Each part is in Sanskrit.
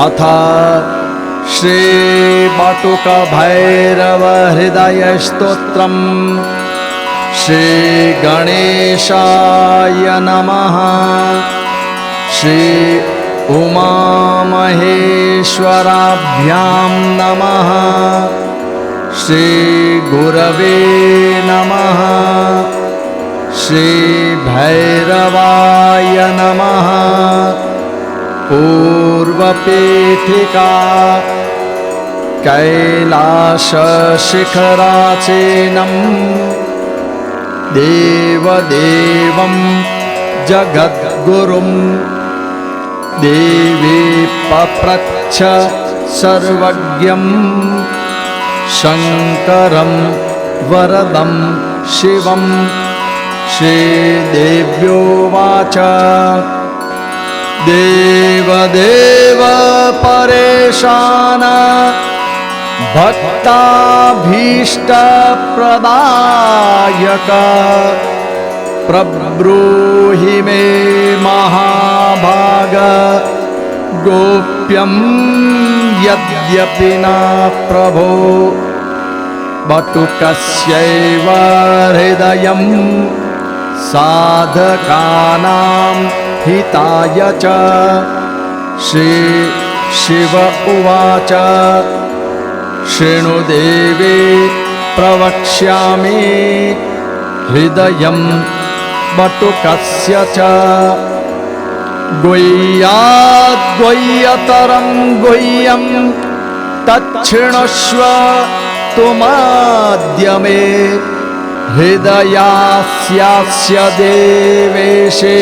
अथ श्री बटुक भैरव हृदय स्तोत्रम्। श्री गणेशाय नमः। श्री उमा महेश्वराभ्यां नमः। श्री गुरवे नमः। श्री भैरवाय नमः। पूर्वपीठिका कैलासशिखरासीनं देवदेवं जगद्गुरुं देवी पप्रच्छ सर्वज्ञं शङ्करं वरदं शिवं। श्रीदेव्योवाच देवदेव परेशान भक्ताभीष्टप्रदायक प्रब्रूहि मे महाभाग गोप्यं यद्यपि न प्रभो बटुकस्यैव हृदयं साधकानां हिताय च। श्री शिव उवाच शृणु देवी प्रवक्ष्यामि हृदयं बटुकस्य च। गुह्याद्गुह्यतरं गुह्यं तच्छृणुष्व तुमाद्य मे हृदयास्यास्य देवेशे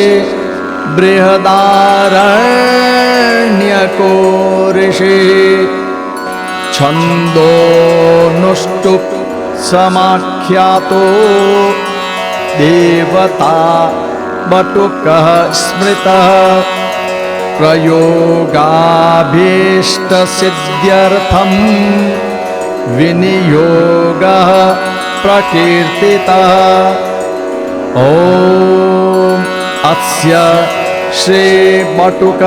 बृहदारण्यको ऋषिः। छन्दोनुष्टुप् समाख्यातो देवता बटुकः स्मृतः प्रयोगाभीष्टसिद्ध्यर्थं विनियोगः प्रकीर्तितः। ॐ अस्य श्री बटुक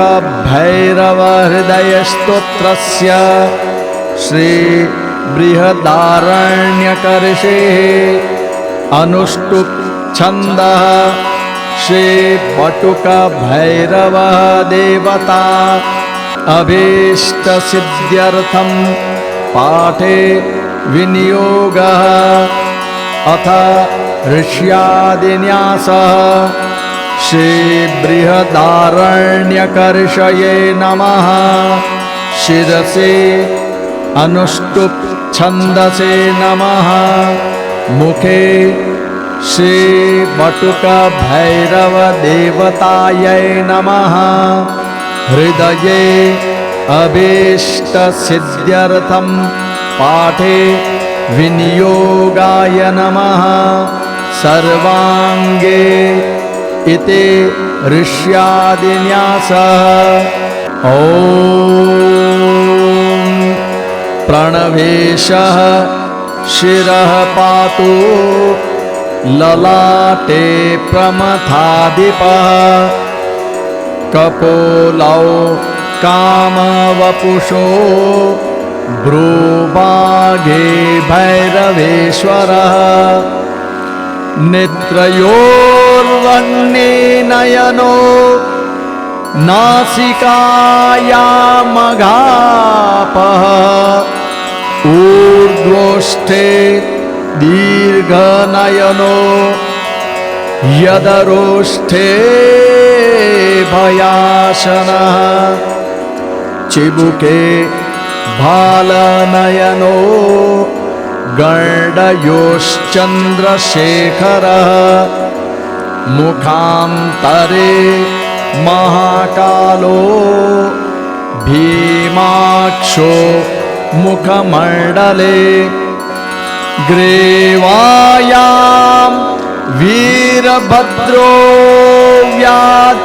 भैरव हृदय स्तोत्रस्य श्री बृहदारण्यक ऋषेः अनुष्टुप् छन्दः। श्री बटुक भैरव देवता अभीष्टसिद्ध्यर्थं पाठे विनियोगः। अथ ऋष्यादिन्यासः। श्री बृहदारण्यक ऋषये नमः। शिरसे अनुष्टुप् छन्दसे नमः। मुखे श्री बटुक भैरव देवतायै नमः। हृदये अभीष्टसिद्ध्यर्थं पाठे विनियोगाय नमः। सर्वाङ्गे इति ऋष्यादिन्यासः। ॐ प्रणवेशः शिरः पातु ललाटे प्रमथादिपः। कपोलौ कामवपुषो भ्रूभागे भैरवेश्वरः। नेत्रयोर्वह्नि नयनो नासिकायामघापः। ऊर्ध्वोष्ठे दीर्घनयनो यदरोष्ठे भयाशनः। चिबुके भालनयनो गण्डयोश्चन्द्रशेखरः। मुखान्तरे महाकालो भीमाक्षो मुखमण्डले। ग्रीवायां वीरभद्रो व्यात्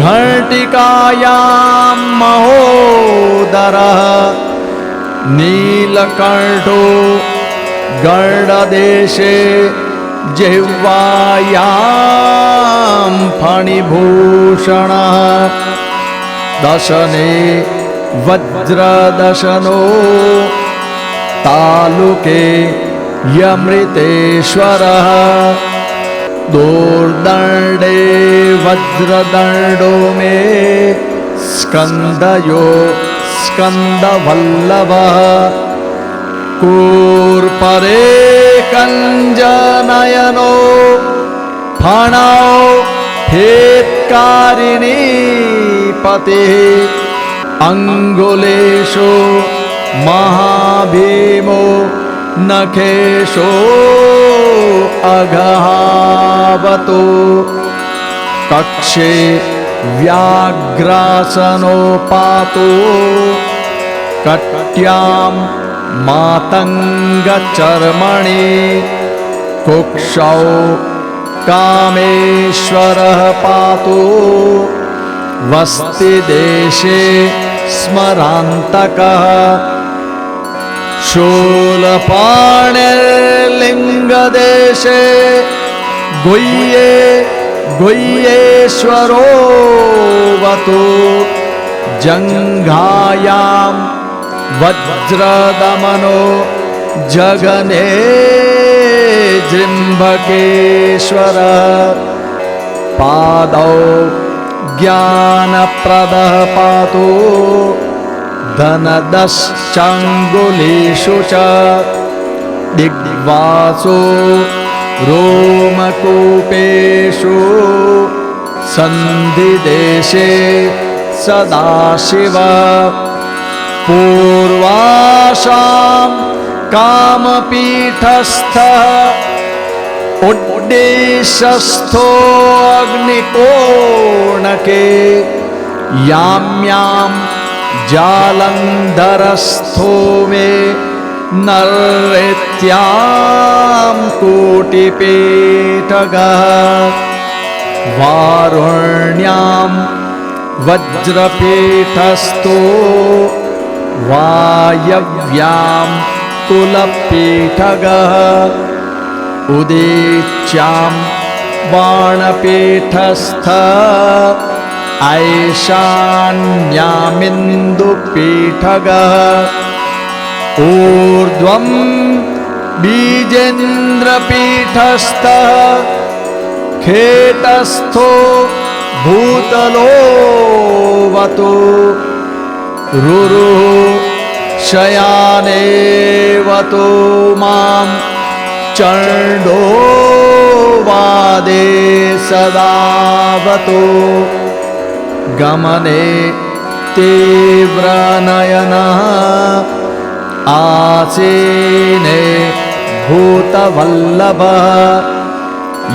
घटिकायां महोदरः। नीलकण्ठो गणदेशे जिह्वायां फणिभूषणः। दशने वज्रदशनो तालुके यमृतेश्वरः दोर्दण्डे वज्रदण्डो मे स्कन्दयो स्कन्दवल्लभः कूर्परे कञ्जनयनो फणौ हेत्कारिणी पतिः अङ्गुलेषु महाभीमो नखेषो अघहावतो कक्षे व्याघ्रासनो पातु कट्यां मातङ्गचर्मणि कुक्षौ कामेश्वरः पातु वस्तिदेशे स्मरान्तकः शूलपाणिर्लिङ्गदेशे गुह्ये गुह्येश्वरो वतु जङ्घायां वज्रदमनो जगने जृम्भकेश्वर पादौ ज्ञानप्रदः पातु धनदश्चाङ्गुलीषु च दिग्वासो रोमकूपेषु सन्धिदेशे सदाशिव पूर्वाशां कामपीठस्थः उड्डीशस्थो अग्निकोणके याम्यां जालन्धरस्थो मे नरेत्यां कोटिपेटगः वारुण्यां वज्रपीठस्थो वायव्यां कुलपीठगः उदीच्यां बाणपीठस्थ ऐशान्यामिन्दुपीठगः ऊर्ध्वं बीजेन्द्रपीठस्थः खेटस्थो भूतलोवतु रुरुः शयानेवतो मां चण्डो वादे सदावतो गमने तीव्रनयनः आसीने भूतवल्लभः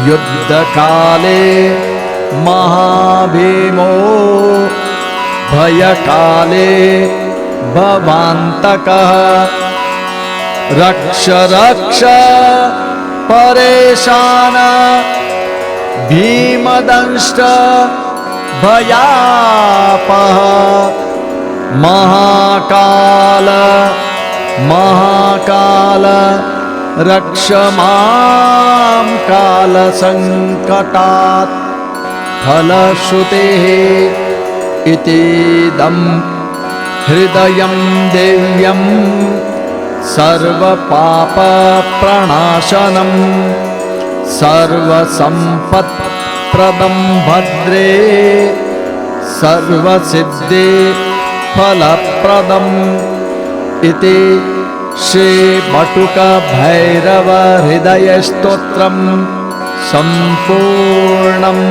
युद्धकाले महाभीमो भयकाले भवान्तकः रक्ष रक्ष परेशान भीमदंष्ट भयापः महाकाल महाकाल रक्ष मां कालसङ्कटात् फलश्रुतेः इतीदं हृदयं दिव्यं सर्वपापप्रणाशनं सर्वसम्पत्प्रदं भद्रे सर्वसिद्धि फलप्रदम् इति श्री बटुक भैरव हृदय स्तोत्रम संपूर्णम्।